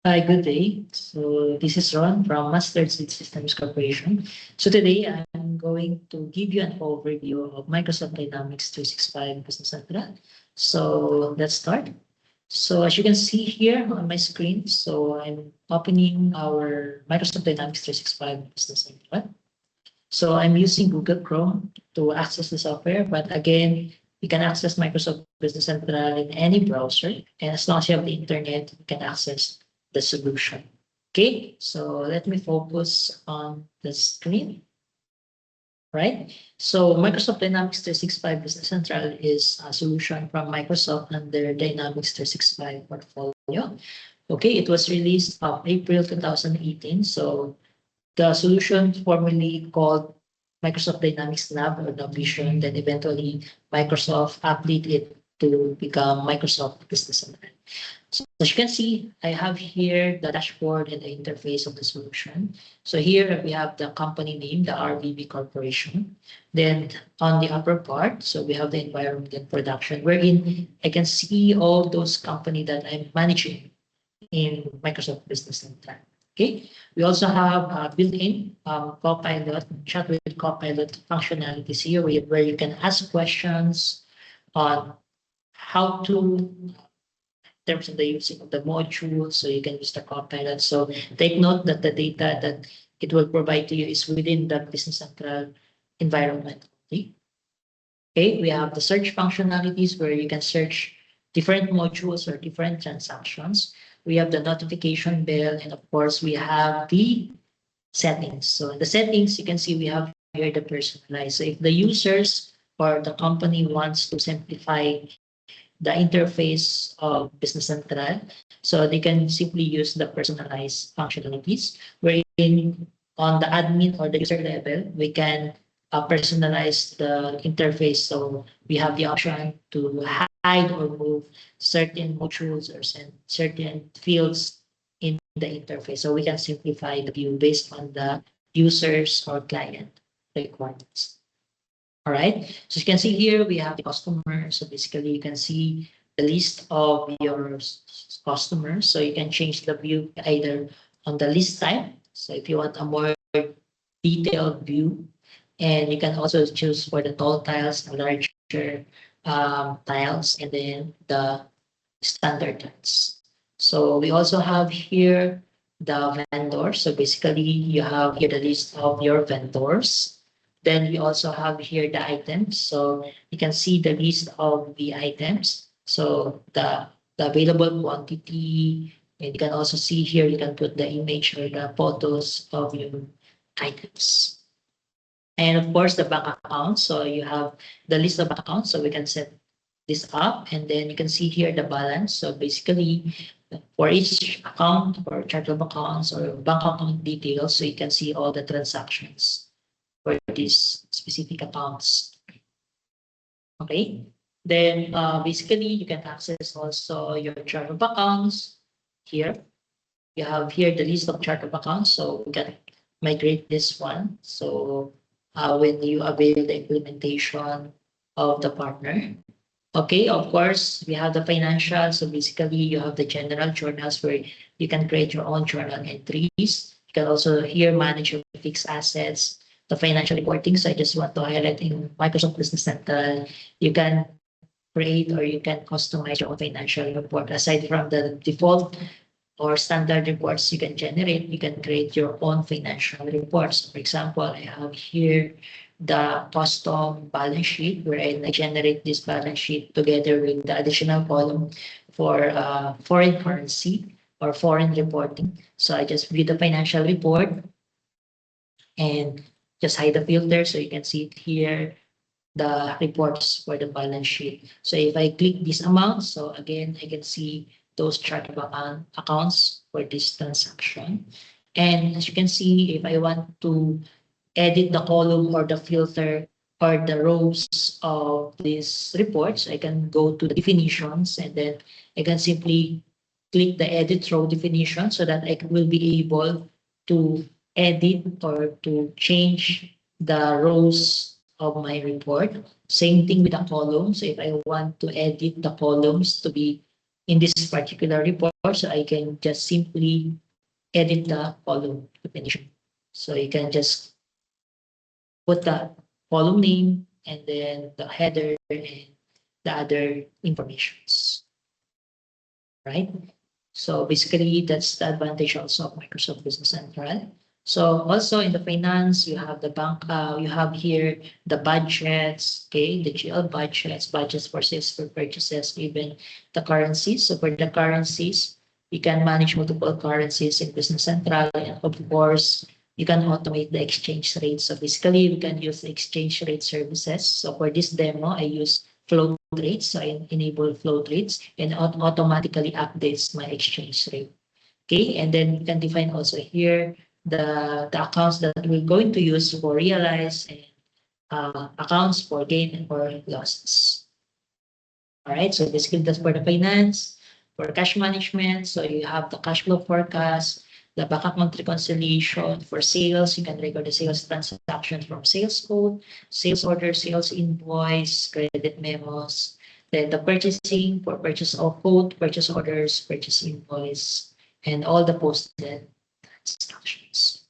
Hi, good day. So this is Ron from Mustard Seed Systems Corporation. So today I'm going to give you an overview of Microsoft Dynamics 365 Business Central. So let's start. So as you can see here on my screen, so I'm opening our Microsoft Dynamics 365 Business Central. So I'm using Google Chrome to access the software, but again, you can access Microsoft Business Central in any browser, and as long as you have the internet, you can access the solution. Okay, so let me focus on the screen, right? So Microsoft Dynamics 365 Business Central is a solution from Microsoft under Dynamics 365 portfolio. Okay, it was released of April 2018. So the solution formerly called Microsoft Dynamics Nav or Navision, then eventually Microsoft updated it to become Microsoft Business Central. So as you can see, I have here the dashboard and the interface of the solution. So here we have the company name, the RBB Corporation. Then on the upper part, so we have the environment and production, wherein I can see all those company that I'm managing in Microsoft Business Central. Okay, we also have built-in Copilot, chat with Copilot functionalities here where you can ask questions on how to terms of the using of the module, so you can use the Copilot. So take note that the data that it will provide to you is within the Business Central environment. Okay, we have the search functionalities where you can search different modules or different transactions. We have the notification bell, and of course, we have the settings. So in the settings, you can see we have here the personalized. So if the users or the company wants to simplify the interface of Business Central. So they can simply use the personalized functionalities, wherein on the admin or the user level, we can personalize the interface. So we have the option to hide or move certain modules or certain fields in the interface. So we can simplify the view based on the users or client requirements. All right. So you can see here, we have the customer. So basically you can see the list of your customers. So you can change the view either on the list type. So if you want a more detailed view, and you can also choose for the tall tiles, the larger tiles, and then the standard tiles. So we also have here the vendors. So basically you have here the list of your vendors. Then we also have here the items. So you can see the list of the items. So the available quantity, and you can also see here, you can put the image or the photos of your items. And of course, the bank account. So you have the list of bank accounts. So we can set this up, and then you can see here the balance. So basically, for each account or chart of accounts or bank account details, so you can see all the transactions for these specific accounts. Okay. Then basically you can access also your chart of accounts here. You have here the list of chart of accounts. So we can migrate this one. So when you avail the implementation of the partner. Okay, of course, we have the financial. So basically you have the general journals where you can create your own journal entries. You can also here manage your fixed assets, the financial reporting. So I just want to highlight in Microsoft Business Central, you can create or you can customize your own financial report. Aside from the default or standard reports you can generate, you can create your own financial reports. For example, I have here the custom balance sheet where I generate this balance sheet together with the additional column for foreign currency or foreign reporting. So I just view the financial report and just hide the filter so you can see it here, the reports for the balance sheet. So if I click this amount, so again, I can see those chart of accounts for this transaction. And as you can see, if I want to edit the column or the filter or the rows of these reports, I can go to the definitions and then I can simply click the edit row definition so that I will be able to edit or to change the rows of my report. Same thing with the columns. If I want to edit the columns to be in this particular report. So I can just simply edit the column definition. So you can just put the column name and then the header and the other informations, right? So basically, that's the advantage also of Microsoft Business Central. So also in the finance, you have the bank, you have here the budgets, okay, the GL budgets, budgets for sales, for purchases, even the currencies. So for the currencies, you can manage multiple currencies in Business Central, and of course, you can automate the exchange rates. So basically, we can use the exchange rate services. So for this demo, I use float rates. So I enable float rates and automatically updates my exchange rate. Okay, and then you can define also here the accounts that we're going to use for realize and accounts for gain and for losses. All right, so basically that's for the finance. For cash management, so you have the cash flow forecast, the bank account reconciliation. For sales, you can record the sales transactions from sales code, sales order, sales invoice, credit memos. Then the purchasing for purchase of code, purchase orders, purchase invoice, and all the posted transactions.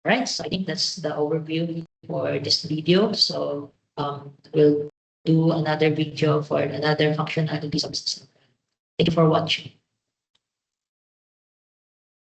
All right, so I think that's the overview for this video. So we'll do another video for another functionalities of the system. Thank you for watching.